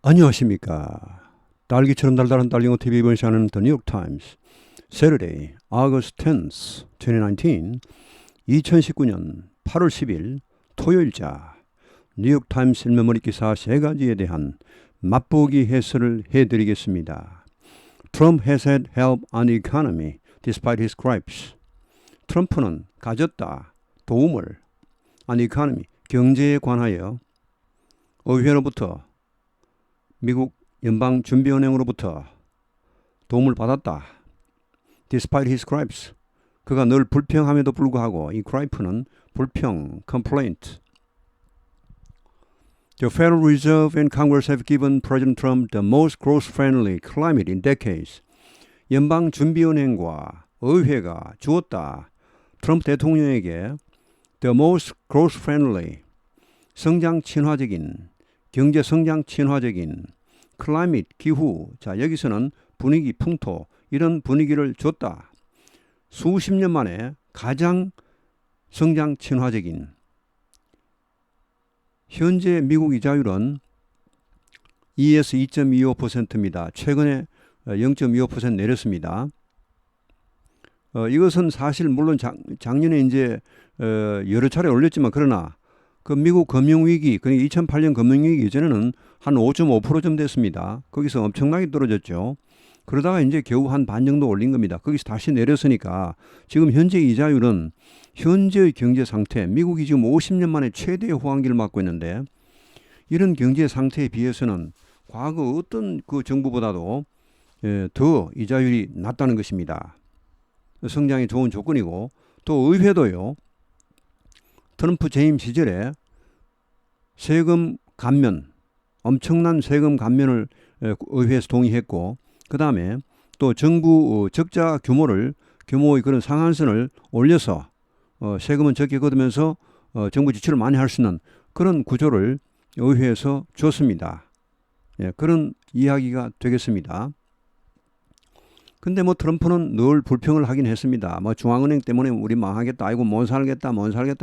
안녕하십니까. 딸기처럼 달달한 딸기노 TV 이번 시간은 The New York Times Saturday, August 10th, 2019 2019년 8월 10일 토요일자 뉴욕 타임스 일면머리 기사 세 가지에 대한 맛보기 해설을 해드리겠습니다. Trump has had help on the economy despite his gripes. 트럼프는 가졌다 도움을 on the economy 경제에 관하여 의회로부터 미국 연방준비은행으로부터 도움을 받았다. Despite his gripes. 그가 늘 불평함에도 불구하고 이 gripe는 불평, complaint. The Federal Reserve and Congress have given President Trump the most growth-friendly climate in decades. 연방준비은행과 의회가 주었다. 트럼프 대통령에게 the most growth-friendly, 성장 친화적인, 경제 성장 친화적인 클라이밋 기후. 자, 여기서는 분위기 풍토 이런 분위기를 줬다. 수십 년 만에 가장 성장 친화적인. 현재 미국 이자율은 2에서 2.25%입니다. 최근에 0.25% 내렸습니다. 이것은 사실 물론 작년에 이제 여러 차례 올렸지만 그러나 그 미국 금융위기, 그러니까 2008년 금융위기 이전에는 한 5.5%쯤 됐습니다. 거기서 엄청나게 떨어졌죠. 그러다가 이제 겨우 한 반 정도 올린 겁니다. 거기서 다시 내렸으니까 지금 현재 이자율은 현재의 경제 상태, 미국이 지금 50년 만에 최대의 호황기를 맞고 있는데 이런 경제 상태에 비해서는 과거 어떤 그 정부보다도 더 이자율이 낮다는 것입니다. 성장이 좋은 조건이고 또 의회도요. 트럼프 재임 시절에 세금 감면, 엄청난 세금 감면을 의회에서 동의했고 그 다음에 또 정부 적자 규모의 그런 상한선을 올려서 세금은 적게 걷으면서 정부 지출을 많이 할 수 있는 그런 구조를 의회에서 줬습니다. 예, 그런 이야기가 되겠습니다. 근데 뭐 트럼프는 늘 불평을 하긴 했습니다. 뭐 중앙은행 때문에 우리 망하겠다, 아이고 못 살겠다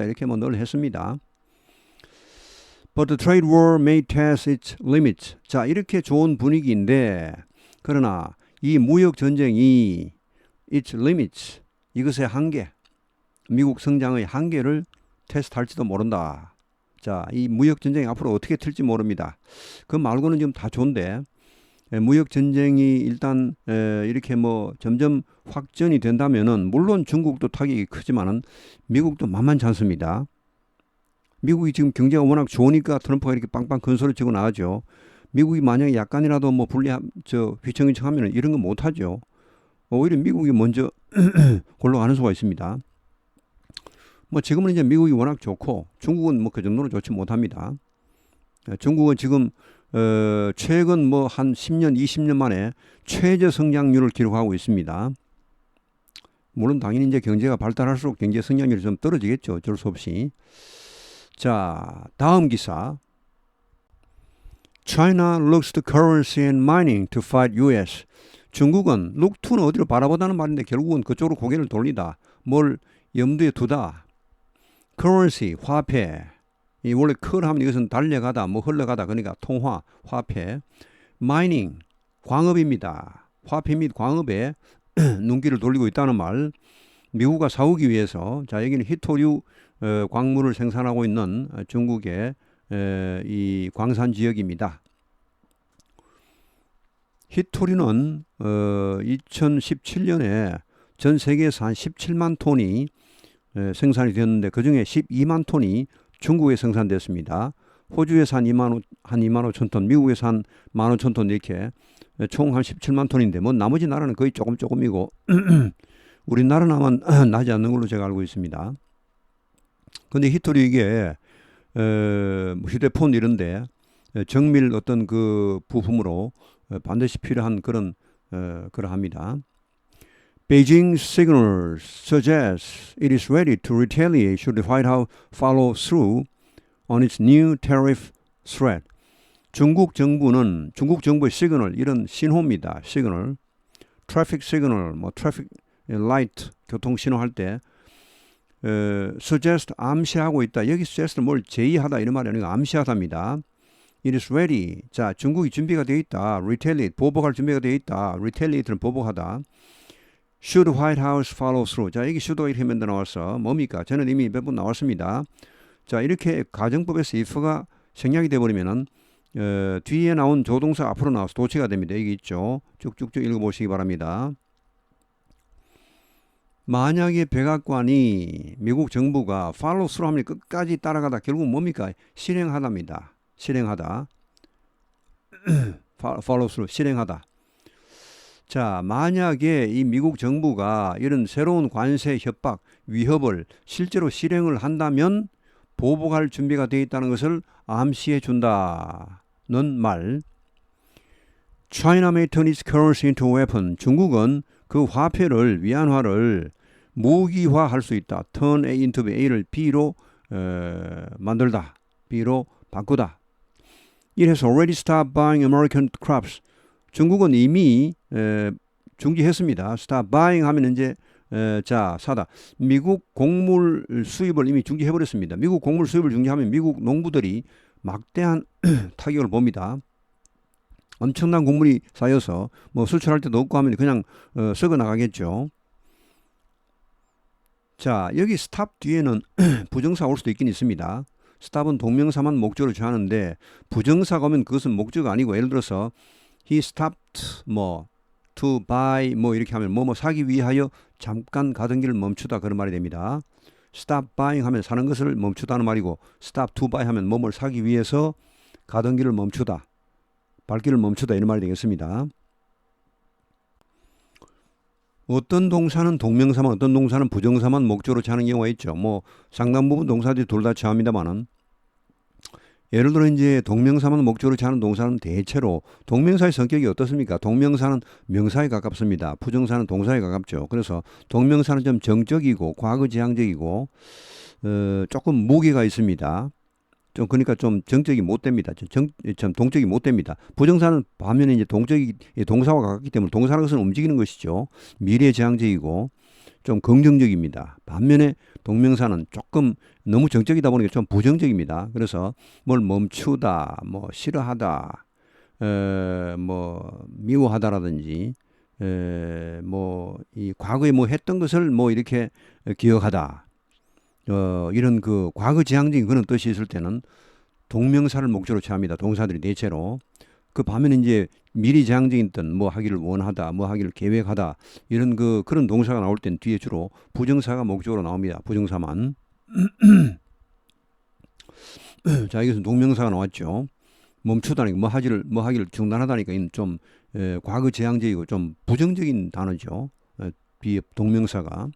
이렇게 뭐 늘 했습니다. But the trade war may test its limits. 자, 이렇게 좋은 분위기인데 그러나 이 무역 전쟁이 its limits, 이것의 한계, 미국 성장의 한계를 테스트할지도 모른다. 자, 이 무역 전쟁이 앞으로 어떻게 튈지 모릅니다. 그 말고는 지금 다 좋은데 무역 전쟁이 일단 이렇게 뭐 점점 확전이 된다면은 물론 중국도 타격이 크지만은 미국도 만만치 않습니다. 미국이 지금 경제가 워낙 좋으니까 트럼프가 이렇게 빵빵 큰 소리 치고 나가죠. 미국이 만약에 약간이라도 뭐 휘청휘청하면은 이런 거 못하죠. 오히려 미국이 먼저 골로 수가 있습니다. 뭐 지금은 이제 미국이 워낙 좋고 중국은 뭐 그 정도로 좋지 못합니다. 중국은 지금 최근 뭐 한 10년, 20년 만에 최저 성장률을 기록하고 있습니다. 물론 당연히 이제 경제가 발달할수록 경제 성장률이 좀 떨어지겠죠. 어쩔 수 없이. 자, 다음 기사. China looks to currency and mining to fight US. 중국은 look to는 어디로 바라보다는 말인데 결국은 그쪽으로 고개를 돌리다. 뭘 염두에 두다. currency, 화폐. 이 원래 컬 하면 이것은 달려가다, 뭐 흘러가다, 그러니까 통화, 화폐. 마이닝, 광업입니다. 화폐 및 광업에 눈길을 돌리고 있다는 말. 미국과 싸우기 위해서, 자, 여기는 히토류 광물을 생산하고 있는 중국의 이 광산 지역입니다. 히토류는 2017년에 전 세계에서 한 17만 톤이 생산이 되었는데 그중에 12만 톤이 중국에 생산됐습니다. 호주에서 한 2만 5천 톤, 미국에서 한 1만 5천 톤 이렇게 총 한 17만 톤인데 뭐 나머지 나라는 거의 조금이고 우리나라나만 나지 않는 걸로 제가 알고 있습니다. 근데 히토류 이게 휴대폰 이런데 정밀 어떤 그 부품으로 반드시 필요한 그러합니다. Beijing's signals suggest it is ready to retaliate should the White House follow through on its new tariff threat. 중국 정부의 시그널, 이런 신호입니다. 시그널, 트래픽 시그널, 뭐 트래픽 라이트, 교통 신호할 때 suggest 암시하고 있다. 여기 suggest 뭘 제의하다 이런 말이 아니고 암시하다입니다. It is ready. 자, 중국이 준비가 되어 있다. Retaliate, 보복할 준비가 되어 있다. Retaliate는 보복하다. Should White House follow through? 자, 여기 should가 이렇게 맨날 나와서 뭡니까? 저는 이미 몇 번 나왔습니다. 자, 이렇게 가정법에서 if가 생략이 되어버리면은 뒤에 나온 조동사 앞으로 나와서 도치가 됩니다. 여기 있죠. 쭉쭉쭉 읽어보시기 바랍니다. 만약에 백악관이 미국 정부가 follow through 하면 끝까지 따라가다 결국 뭡니까? 실행하다입니다. 실행하다. follow through, 실행하다. 자, 만약에 이 미국 정부가 이런 새로운 관세 협박, 위협을 실제로 실행을 한다면 보복할 준비가 되어 있다는 것을 암시해 준다는 말. China may turn its currency into a weapon. 중국은 그 화폐를, 위안화를 무기화할 수 있다. turn A into B, A를 B로 만들다. B로 바꾸다. It has already stopped buying American crops. 중국은 이미 중지했습니다. stop buying 하면 이제 자, 사다. 미국 곡물 수입을 이미 중지해버렸습니다. 미국 곡물 수입을 중지하면 미국 농부들이 막대한 타격을 봅니다. 엄청난 곡물이 쌓여서 뭐 수출할 때도 없고 하면 그냥 썩어 나가겠죠. 자, 여기 stop 뒤에는 부정사 올 수도 있긴 있습니다. stop은 동명사만 목적으로 취하는데 부정사가 오면 그것은 목적 아니고 예를 들어서 he stopped 뭐 to buy 뭐 이렇게 하면 뭐뭐 사기 위하여 잠깐 가던 길을 멈추다 그런 말이 됩니다. stop buying 하면 사는 것을 멈추다는 말이고 stop to buy 하면 뭐뭘 사기 위해서 가던 길을 멈추다. 발길을 멈추다 이런 말이 되겠습니다. 어떤 동사는 동명사만 어떤 동사는 부정사만 목적으로 취하는 경우가 있죠. 뭐 상당 부분 동사들이 둘 다 취합니다만은 예를 들어 이제 동명사만 목적으로 취하는 동사는 대체로 동명사의 성격이 어떻습니까? 동명사는 명사에 가깝습니다. 부정사는 동사에 가깝죠. 그래서 동명사는 좀 정적이고 과거지향적이고 조금 무게가 있습니다. 좀 그러니까 좀 정적이 못 됩니다. 좀 동적이 못 됩니다. 부정사는 반면에 이제 동적이 동사와 가깝기 때문에 동사라는 것은 움직이는 것이죠. 미래지향적이고 좀 긍정적입니다. 반면에 동명사는 조금 너무 정적이다 보니까 좀 부정적입니다. 그래서 뭘 멈추다, 뭐 싫어하다, 뭐 미워하다라든지, 뭐 이 과거에 뭐 했던 것을 뭐 이렇게 기억하다. 이런 그 과거지향적인 그런 뜻이 있을 때는 동명사를 목적으로 취합니다. 동사들이 대체로. 그 반면에 이제 미래지향적인 뜻, 뭐 하기를 원하다, 뭐 하기를 계획하다 이런 그런 동사가 나올 땐 뒤에 주로 부정사가 목적으로 나옵니다. 부정사만. 자, 여기서 동명사가 나왔죠. 멈추다니까 뭐 하기를 중단하다니까 이는 좀 과거지향적이고 좀 부정적인 단어죠. 동명사가.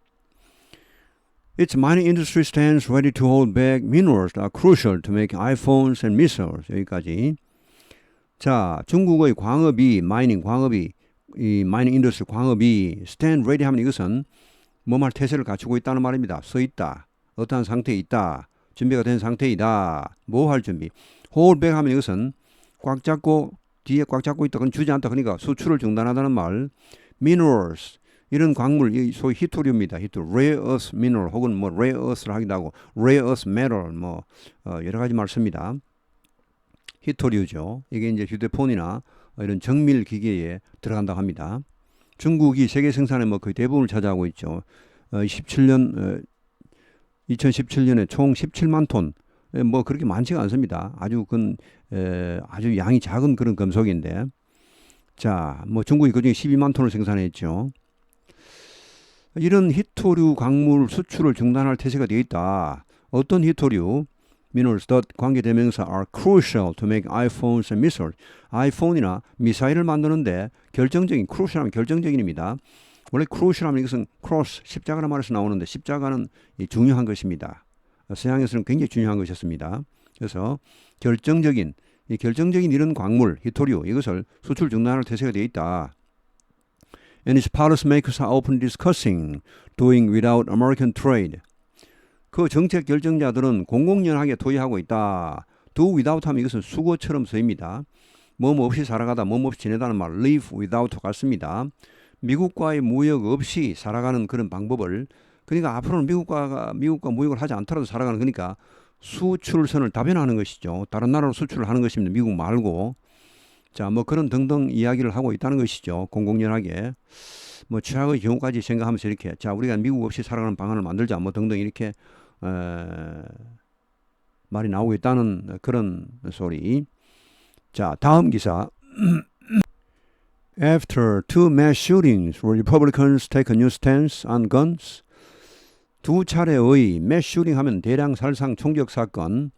Its mining industry stands ready to hold back minerals that are crucial to make iPhones and missiles. 여기까지. 자, 중국의 광업이 이 마이닝 인더스트리 광업이 stand ready 하면 이것은 뭐말 태세를 갖추고 있다는 말입니다. 서 있다. 어떠한 상태에 있다. 준비가 된 상태이다. 뭐 할 준비. hold back 하면 이것은 꽉 잡고 뒤에 꽉 잡고 있다. 그건 주지 않다. 그러니까 수출을 중단하다는 말. minerals 이런 광물, 소위 히토류입니다. rare earth mineral 혹은 뭐 rare earth를 하기도 하고 rare earth metal 뭐 여러 가지 말 씁니다. 히토류죠. 이게 이제 휴대폰이나 이런 정밀 기계에 들어간다고 합니다. 중국이 세계 생산의 뭐 거의 대부분을 차지하고 있죠. 2017년에 총 17만 톤. 뭐 그렇게 많지가 않습니다. 아주 양이 작은 그런 금속인데. 자, 뭐 중국이 그중에 12만 톤을 생산했죠. 이런 히토류 광물 수출을 중단할 태세가 되어 있다. 어떤 히토류? minerals that 관계대명사 are crucial to make iPhones and missiles. 아이폰이나 미사일을 만드는데 crucial하면 결정적인입니다. 원래 crucial하면 이것은 cross, 십자가라는 말에서 나오는데 십자가는 중요한 것입니다. 서양에서는 굉장히 중요한 것이었습니다. 그래서 결정적인 이런 광물, 히토류 이것을 수출 중단할 태세가 되어 있다. And its policymakers are openly discussing doing without American trade. 그 정책 결정자들은 공공연하게 도의하고 있다. do without 하면 이것은 수거처럼 쓰입니다. 뭐 없이 살아가다, 뭐 없이 지내다는 말, live without 같습니다. 미국과의 무역 없이 살아가는 그런 방법을, 그러니까 앞으로는 미국과 무역을 하지 않더라도 살아가는, 그러니까 수출선을 다변화하는 것이죠. 다른 나라로 수출을 하는 것입니다. 미국 말고. 자, 뭐 그런 등등 이야기를 하고 있다는 것이죠. 공공연하게. 뭐 최악의 경우까지 생각하면서 이렇게 자, 우리가 미국 없이 살아가는 방안을 만들자 뭐 등등 이렇게 말이 나오고 있다는 그런 소리. 자, 다음 기사. After two mass shootings, will Republicans take a new stance on guns? 두 차례의 mass shooting 하면 대량 살상 총격 사건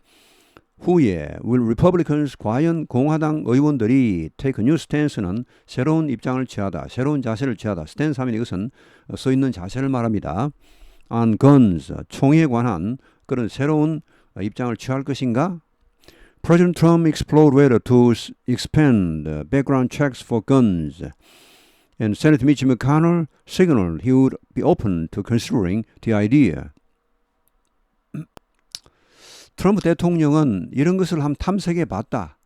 후에 will Republicans 과연 공화당 의원들이 take a new stance는 새로운 입장을 취하다, 새로운 자세를 취하다. stance 하면 이것은 서 있는 자세를 말합니다. on guns, 총에 관한 그런 새로운 입장을 취할 것인가? President Trump explored whether to expand background checks for guns, and Senator Mitch McConnell signaled he would be open to considering the idea. 트럼프 대통령은 이런 것을 한번 탐색해 봤다.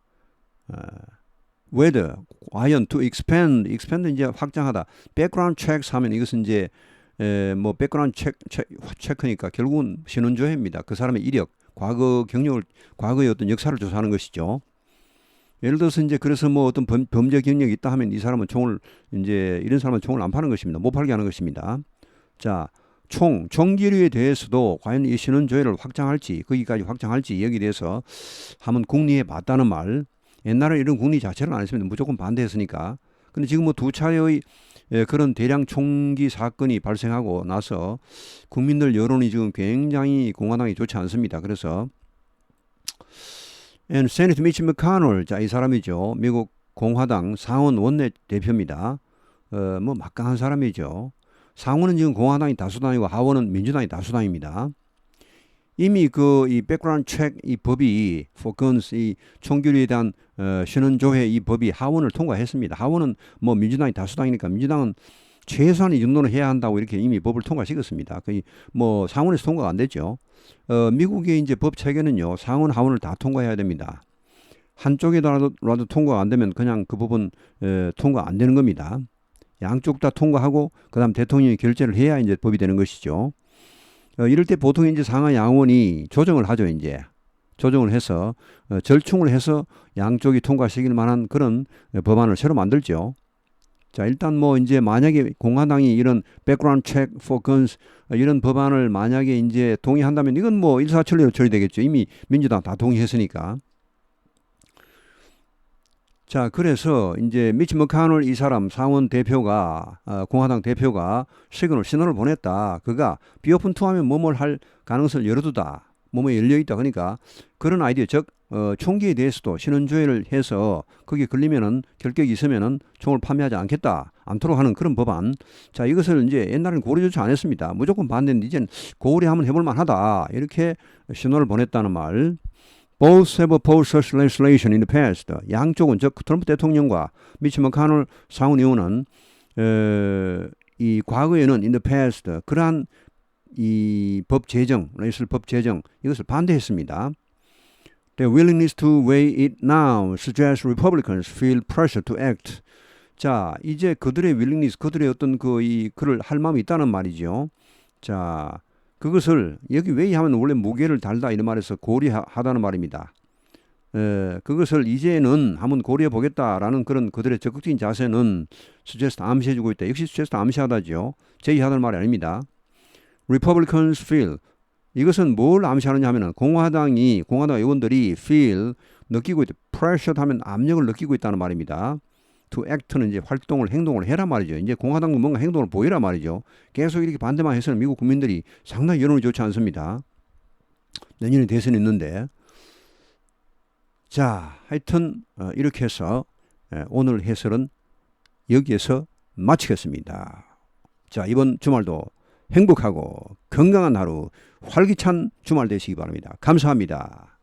whether 과연 to expand 이제 확장하다. background checks 하면 이것은 이제 뭐 background 체크니까 결국은 신원조회입니다. 그 사람의 이력, 과거 경력을, 과거의 어떤 역사를 조사하는 것이죠. 예를 들어서 이제 그래서 뭐 어떤 범죄 경력이 있다 하면 이 사람은 총을 이제 이런 사람은 총을 안 파는 것입니다. 못 팔게 하는 것입니다. 자, 총기류에 대해서도 과연 이 신원 조회를 확장할지, 거기까지 확장할지 여기에 대해서 한번 궁리해 봤다는 말. 옛날에 이런 궁리 자체를 안 했습니다. 무조건 반대했으니까. 근데 지금 뭐 두 차례의 그런 대량 총기 사건이 발생하고 나서 국민들 여론이 지금 굉장히 공화당이 좋지 않습니다. 그래서 and Senator Mitch McConnell, 자, 이 사람이죠. 미국 공화당 상원 원내 대표입니다. 뭐 막강한 사람이죠. 상원은 지금 공화당이 다수당이고 하원은 민주당이 다수당입니다. 이미 그 이 백그라운드 체크 이 법이 for guns 이 총기류에 대한 신원 조회 이 법이 하원을 통과했습니다. 하원은 뭐 민주당이 다수당이니까 민주당은 최소한 이 정도는 해야 한다고 이렇게 이미 법을 통과시켰습니다. 거의 뭐 상원에서 통과가 안 됐죠. 미국의 이제 법 체계는요, 상원 하원을 다 통과해야 됩니다. 한쪽에라도 통과가 안 되면 그냥 그 법은 통과 안 되는 겁니다. 양쪽 다 통과하고 그다음 대통령이 결재를 해야 이제 법이 되는 것이죠. 이럴 때 보통 이제 상하 양원이 조정을 하죠. 이제 조정을 해서 절충을 해서 양쪽이 통과시킬 만한 그런 법안을 새로 만들죠. 자, 일단 뭐 이제 만약에 공화당이 이런 background check for guns 이런 법안을 만약에 이제 동의한다면 이건 뭐 일사천리로 처리되겠죠. 이미 민주당 다 동의했으니까. 자, 그래서 이제 미치 머카놀 이 사람 상원 대표가 공화당 대표가 신호를 보냈다. 그가 비오픈 투하면 뭐뭘 할 가능성을 열어두다. 뭐뭐 열려있다. 그러니까 그런 아이디어, 즉 총기에 대해서도 신원조회를 해서 거기에 걸리면은 결격이 있으면은 총을 판매하지 않도록 하는 그런 법안. 자, 이것을 이제 옛날에는 고려조차 안 했습니다. 무조건 반대인데 이제는 고려 한번 해볼 만하다. 이렇게 신호를 보냈다는 말. Both have opposed such legislation in the past. 양쪽은 즉 트럼프 대통령과 미치 머카놀 상원 의원은 이 과거에는 in the past 그러한 이 법 제정, 레이슬 법 제정 이것을 반대했습니다. The willingness to weigh it now suggests Republicans feel pressure to act. 자, 이제 그들의 willingness, 그들의 어떤 그를 할 마음이 있다는 말이죠. 자, 그것을 여기 웨이하면 원래 무게를 달다 이런 말에서 고려하다는 말입니다. 그것을 이제는 한번 고려해 보겠다라는 그런 그들의 적극적인 자세는 suggest 암시해주고 있다. 역시 suggest 암시하다죠. 제의하다는 말이 아닙니다. Republicans feel 이것은 뭘 암시하느냐 하면은 공화당 의원들이 feel 느끼고 있다. pressured 하면 압력을 느끼고 있다는 말입니다. to act는 이제 행동을 해라 말이죠. 이제 공화당은 뭔가 행동을 보이라 말이죠. 계속 이렇게 반대만 해서는 미국 국민들이 상당히 여론이 좋지 않습니다. 내년에 대선이 있는데. 자, 하여튼 이렇게 해서 오늘 해설은 여기에서 마치겠습니다. 자, 이번 주말도 행복하고 건강한 하루, 활기찬 주말 되시기 바랍니다. 감사합니다.